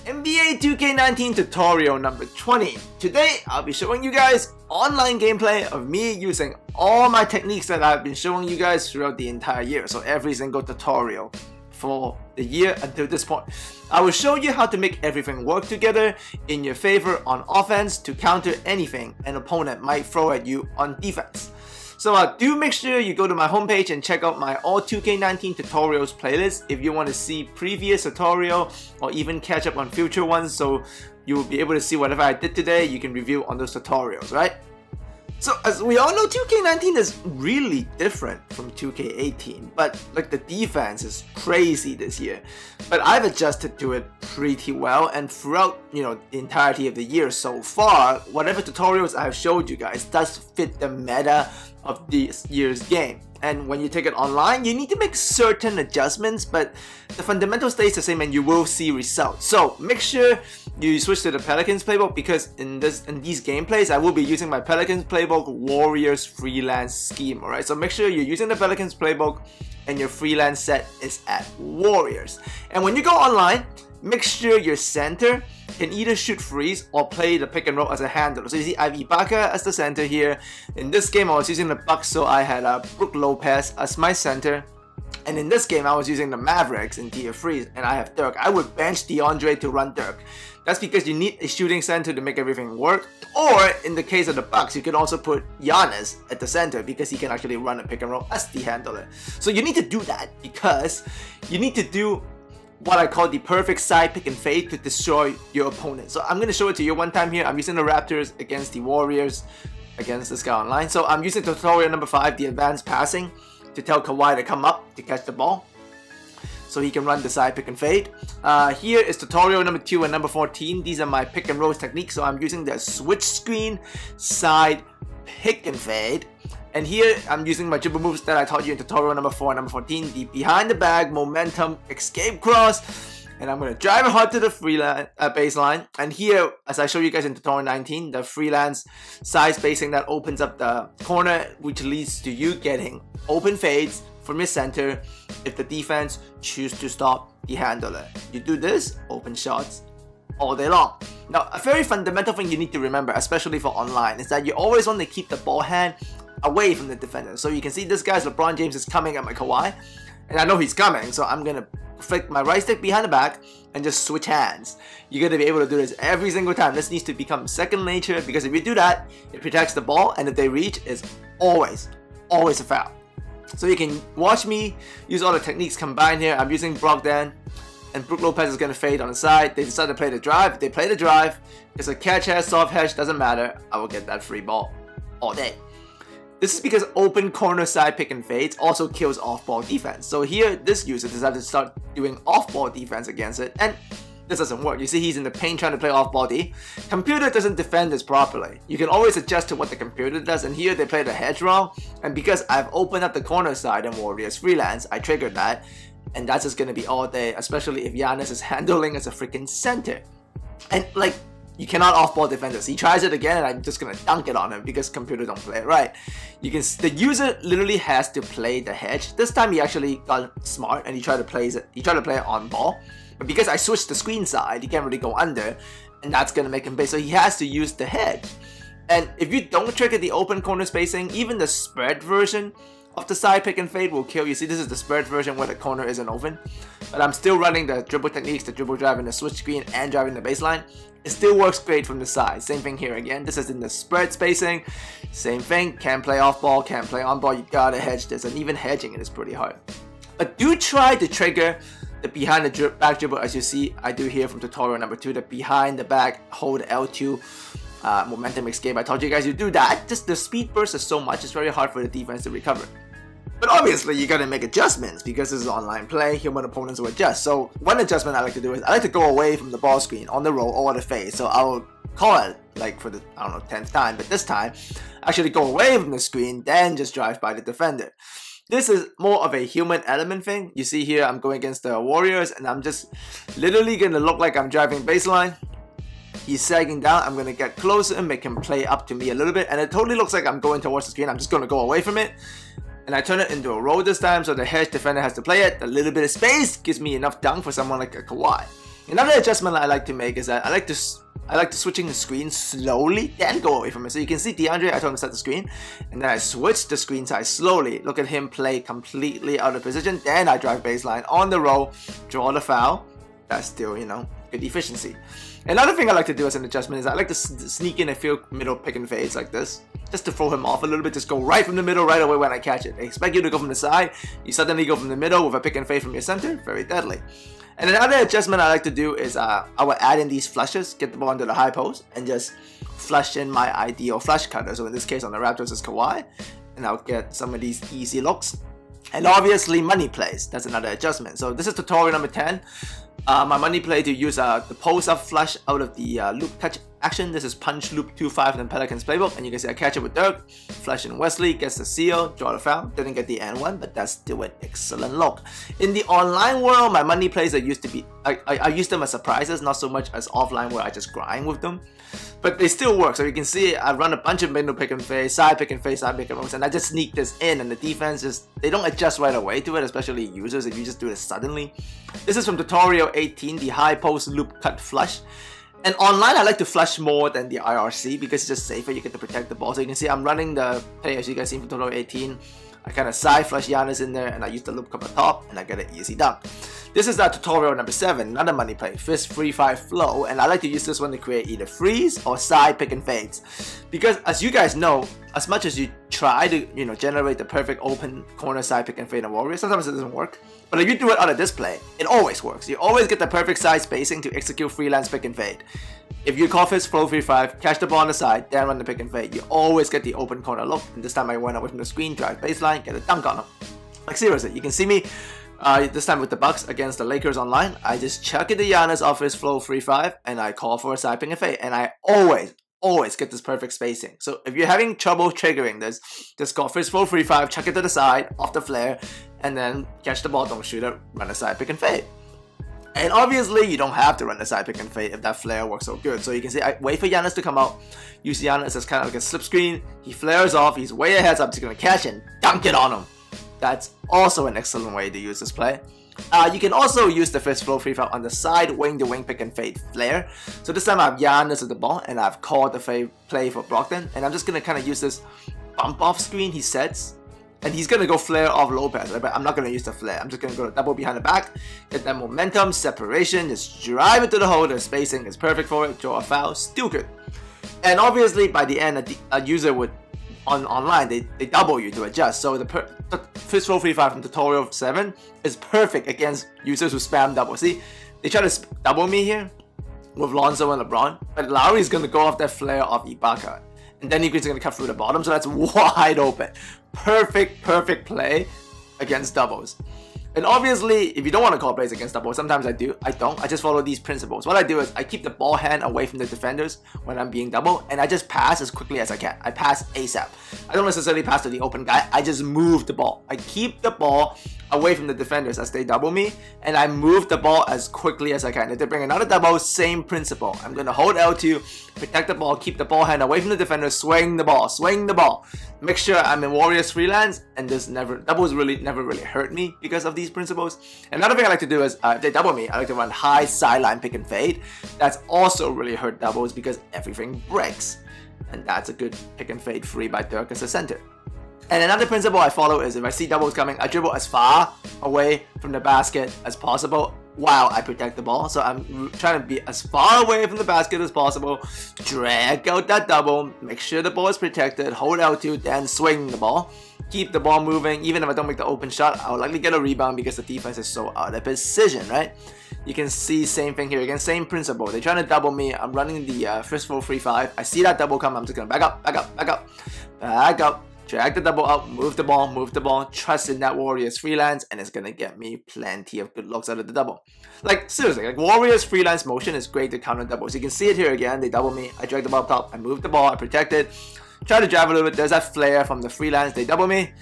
NBA 2K19 tutorial number 20. Today, I'll be showing you guys online gameplay of me using all my techniques that I've been showing you guys throughout the entire year. So every single tutorial for the year until this point. I will show you how to make everything work together in your favor on offense to counter anything an opponent might throw at you on defense. So do make sure you go to my homepage and check out my all 2K19 tutorials playlist if you want to see previous tutorial or even catch up on future ones, so you will be able to see whatever I did today. You can review on those tutorials, right? So as we all know, 2K19 is really different from 2K18, but like the defense is crazy this year. But I've adjusted to it pretty well, and throughout the entirety of the year so far, whatever tutorials I have showed you guys does fit the meta of this year's game. And when you take it online, you need to make certain adjustments, but the fundamental stays the same and you will see results. So make sure you switch to the Pelicans playbook, because in these gameplays, I will be using my Pelicans playbook Warriors Freelance scheme, alright? So make sure you're using the Pelicans playbook and your Freelance set is at Warriors. And when you go online, make sure your center can either shoot freeze or play the pick and roll as a handler. So you see I have Ibaka as the center here. In this game I was using the Bucks, so I had Brook Lopez as my center. And in this game I was using the Mavericks in tier freeze, and I have Dirk. I would bench DeAndre to run Dirk. That's because you need a shooting center to make everything work. Or in the case of the Bucks, you can also put Giannis at the center because he can actually run a pick and roll as the handler. So you need to do that because you need to do what I call the perfect side pick and fade to destroy your opponent. So I'm going to show it to you one time here. I'm using the Raptors against the Warriors against this guy online. So I'm using tutorial number 5, the advanced passing, to tell Kawhi to come up to catch the ball so he can run the side pick and fade. Here is tutorial number 2 and number 14. These are my pick and roll techniques. So I'm using the switch screen side pick and fade. And here, I'm using my dribble moves that I taught you in tutorial number 4 and number 14. The behind the bag, momentum, escape cross. And I'm going to drive it hard to the freelance baseline. And here, as I show you guys in tutorial 19, the freelance side spacing that opens up the corner, which leads to you getting open fades from your center if the defense chooses to stop the handler. You do this, open shots all day long. Now, a very fundamental thing you need to remember, especially for online, is that you always want to keep the ball hand away from the defender. So you can see this guy's LeBron James is coming at my Kawhi, and I know he's coming, so I'm gonna flick my right stick behind the back and just switch hands. You're gonna be able to do this every single time. This needs to become second nature, because if you do that, it protects the ball, and if they reach, it's always a foul. So you can watch me use all the techniques combined here. I'm using Brogdon, and Brook Lopez is gonna fade on the side. They decide to play the drive. If they play the drive, it's a catch hedge, soft hedge, doesn't matter. I will get that free ball all day. This is because open corner side pick and fades also kills off-ball defense. So here, this user decided to start doing off-ball defense against it, and this doesn't work. You see he's in the paint trying to play off-ball D. Computer doesn't defend this properly. You can always adjust to what the computer does, and here they play the hedge wrong, and because I've opened up the corner side in Warriors Freelance, I triggered that, and that's just gonna be all day, especially if Giannis is handling as a freaking center. And like, you cannot off-ball defend this. He tries it again, and I'm just gonna dunk it on him because computer don't play it right. The user literally has to play the hedge. This time he actually got smart and he tried to play it on ball. But because I switched the screen side, he can't really go under, and that's gonna make him pay. So he has to use the hedge. And if you don't trigger the open corner spacing, even the spread version of the side pick and fade will kill you. See, this is the spread version where the corner isn't open. But I'm still running the dribble techniques, the dribble drive and the switch screen, and driving the baseline. It still works great from the side. Same thing here again. This is in the spread spacing. Same thing. Can't play off ball, can't play on ball. You gotta hedge this, and even hedging it is pretty hard. But do try to trigger the behind the back dribble, as you see I do here from tutorial number 2. The behind the back hold L2 momentum escape. I told you guys you do that. Just the speed burst is so much, it's very hard for the defense to recover. But obviously, you gotta make adjustments because this is online play. Human opponents will adjust. So one adjustment I like to do is I like to go away from the ball screen on the roll or the fade. So I will call it like for the 10th time, but this time actually go away from the screen, then just drive by the defender. This is more of a human element thing. You see here, I'm going against the Warriors, and I'm just literally gonna look like I'm driving baseline. He's sagging down. I'm gonna get closer and make him play up to me a little bit, and it totally looks like I'm going towards the screen. I'm just gonna go away from it. And I turn it into a roll this time, so the hedge defender has to play it. A little bit of space gives me enough dunk for someone like a Kawhi. Another adjustment I like to make is that I like to switching the screen slowly, then go away from it. So you can see DeAndre, I told him to set the screen, and then I switch the screen size slowly. Look at him play completely out of position. Then I drive baseline on the roll, draw the foul. That's still, you know, good efficiency. Another thing I like to do as an adjustment is I like to sneak in a few middle pick and fades like this, just to throw him off a little bit. Just go right from the middle right away when I catch it. I expect you to go from the side. You suddenly go from the middle with a pick and fade from your center. Very deadly. And another adjustment I like to do is I will add in these flushes, get the ball into the high post, and just flush in my ideal flush cutter. So in this case on the Raptors is Kawhi, and I'll get some of these easy looks. And obviously money plays, that's another adjustment. So this is tutorial number 10. My money play to use the post-up flush out of the loop touch action. This is punch loop 2-5 in the Pelicans playbook, and you can see I catch it with Dirk, flush in Wesley, gets the seal, draw the foul. Didn't get the N1, but that's still an excellent look. In the online world, my money plays I use them as surprises, not so much as offline where I just grind with them. But they still work. So you can see I run a bunch of middle pick and fade, side pick and fade, side pick and rolls, and I just sneak this in, and the defense they don't adjust right away to it, especially users if you just do it suddenly. This is from tutorial 18, the high post loop cut flush. And online I like to flush more than the IRC because it's just safer, you get to protect the ball. So you can see I'm running the play as you guys seen from tutorial 18. I kind of side flush Giannis in there and I use the loop cup on top and I get an easy dunk. This is tutorial number 7, another money play, fist 3-5 flow, and I like to use this one to create either freeze or side pick and fades. Because as you guys know, as much as you try to, you know, generate the perfect open corner side pick and fade in Warriors, sometimes it doesn't work. But if you do it out of this play, it always works. You always get the perfect side spacing to execute freelance pick and fade. If you call fist flow 3-5, catch the ball on the side, then run the pick and fade, you always get the open corner look. And this time I went away from the screen, drive baseline, get a dunk on him. Like seriously, you can see me this time with the Bucks against the Lakers online. I just chuck it to Giannis off his flow 3-5 and I call for a side pick and fade. And I always get this perfect spacing. So if you're having trouble triggering this, just call fist flow 3-5, chuck it to the side, off the flare, and then catch the ball, don't shoot it, run a side pick and fade. And obviously, you don't have to run the side pick and fade if that flare works so good. So you can see, I wait for Giannis to come out, use Giannis as kind of like a slip screen, he flares off, he's way ahead, so I'm just going to catch and dunk it on him. That's also an excellent way to use this play. You can also use the fist flow 3-5 on the side wing-to-wing pick and fade flare. So this time I have Giannis at the ball, and I've called the fade play for Brogdon, and I'm just going to kind of use this bump off screen he sets. And he's going to go flare off Lopez, right? But I'm not going to use the flare. I'm just going to go double behind the back, get that momentum, separation, just drive it to the hole. The spacing is perfect for it, draw a foul, still good. And obviously, by the end, a user would, online, they double you to adjust. So the fist flow 3-5 from tutorial 7 is perfect against users who spam double. See, they try to double me here with Lonzo and LeBron, but Lowry's going to go off that flare off Ibaka. And then Iggy's going to cut through the bottom, so that's wide open. Perfect play against doubles. And obviously, if you don't want to call plays against doubles, sometimes I do. I don't. I just follow these principles. What I do is I keep the ball hand away from the defenders when I'm being doubled, and I just pass as quickly as I can. I pass ASAP. I don't necessarily pass to the open guy. I just move the ball. I keep the ball away from the defenders as they double me, and I move the ball as quickly as I can. If they bring another double, same principle. I'm going to hold L2, protect the ball, keep the ball hand away from the defenders, swing the ball. Make sure I'm in Warriors freelance, and doubles never really hurt me because of these principles. Another thing I like to do is, if they double me, I like to run high sideline pick and fade. That's also really hurt doubles because everything breaks. And that's a good pick and fade free by Dirk as a center. And another principle I follow is if I see doubles coming, I dribble as far away from the basket as possible while I protect the ball. So I'm trying to be as far away from the basket as possible, drag out that double, make sure the ball is protected, hold L2, then swing the ball. Keep the ball moving. Even if I don't make the open shot, I'll likely get a rebound because the defense is so out of position, right? You can see same thing here again, same principle. They're trying to double me. I'm running the fist flow 3-5. I see that double come. I'm just gonna back up, drag the double up, move the ball, trust in that Warriors freelance, and it's gonna get me plenty of good looks out of the double. Like seriously, like Warriors freelance motion is great to counter doubles. You can see it here again. They double me. I drag the ball up top. I move the ball. I protect it. Try to drive a little bit. There's that flare from the freelance. They double me.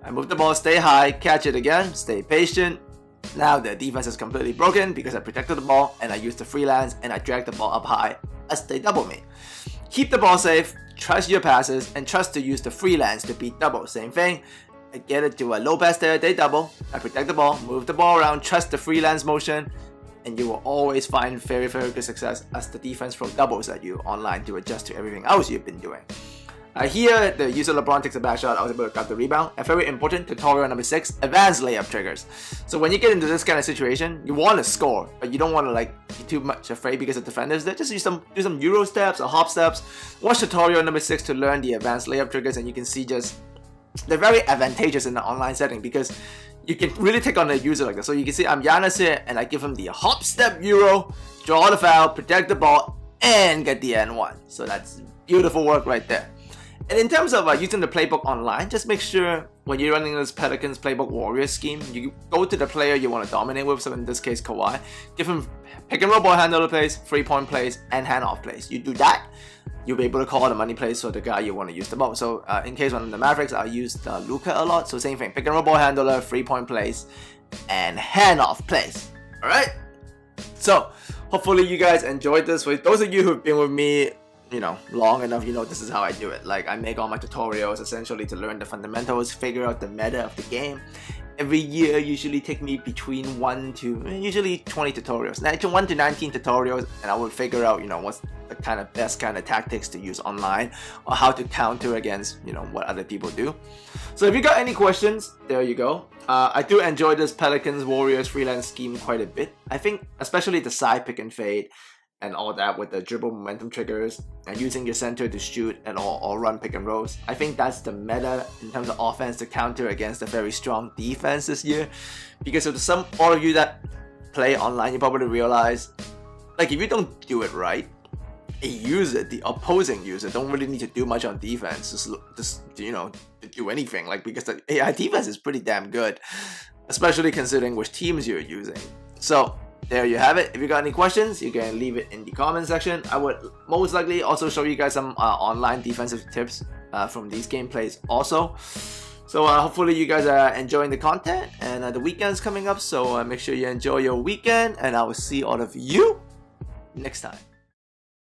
I move the ball, stay high, catch it again, stay patient. Now the defense is completely broken because I protected the ball and I used the freelance and I drag the ball up high as they double me. Keep the ball safe, trust your passes, and trust to use the freelance to beat double. Same thing. I get it to a low pass there, they double. I protect the ball, move the ball around, trust the freelance motion, and you will always find very, very good success as the defense throw doubles at you online to adjust to everything else you've been doing. Here, the user LeBron takes a bad shot. I was able to grab the rebound. A very important tutorial number 6, advanced layup triggers. So when you get into this kind of situation, you want to score, but you don't want to like be too much afraid because of defenders. They just do some Euro steps or hop steps. Watch tutorial number 6 to learn the advanced layup triggers, and you can see just they're very advantageous in the online setting because you can really take on a user like this. So you can see I'm Giannis here, and I give him the hop step Euro, draw the foul, protect the ball, and get the N1. So that's beautiful work right there. And in terms of using the playbook online, just make sure when you're running this Pelicans playbook warrior scheme, you go to the player you want to dominate with. So in this case, Kawhi, give him pick and roll ball handler plays, 3-point plays, and handoff plays. You do that, you'll be able to call the money plays for the guy you want to use the most. So in case on the Mavericks, I used Luka a lot. So same thing, pick and roll ball handler, 3-point plays, and handoff plays. All right. So hopefully you guys enjoyed this. For those of you who've been with me, you know, long enough, you know this is how I do it. Like I make all my tutorials essentially to learn the fundamentals, figure out the meta of the game. Every year usually take me between 1 to usually 20 tutorials, 1 to 19 tutorials, and I will figure out, you know, what's the kind of best kind of tactics to use online or how to counter against, you know, what other people do. So if you got any questions, there you go. I do enjoy this Pelicans Warriors freelance scheme quite a bit. I think especially the side pick and fade and all that with the dribble momentum triggers and using your center to shoot and all run pick and rolls. I think that's the meta in terms of offense to counter against a very strong defense this year. Because of all of you that play online, you probably realize, like if you don't do it right, a user, the opposing user, don't really need to do much on defense. Just you know, to do anything. Like because the AI defense is pretty damn good, especially considering which teams you're using. So there you have it. If you got any questions, you can leave it in the comment section. I would most likely also show you guys some online defensive tips from these gameplays also. So hopefully you guys are enjoying the content, and the weekend's coming up, so make sure you enjoy your weekend, and I will see all of you next time.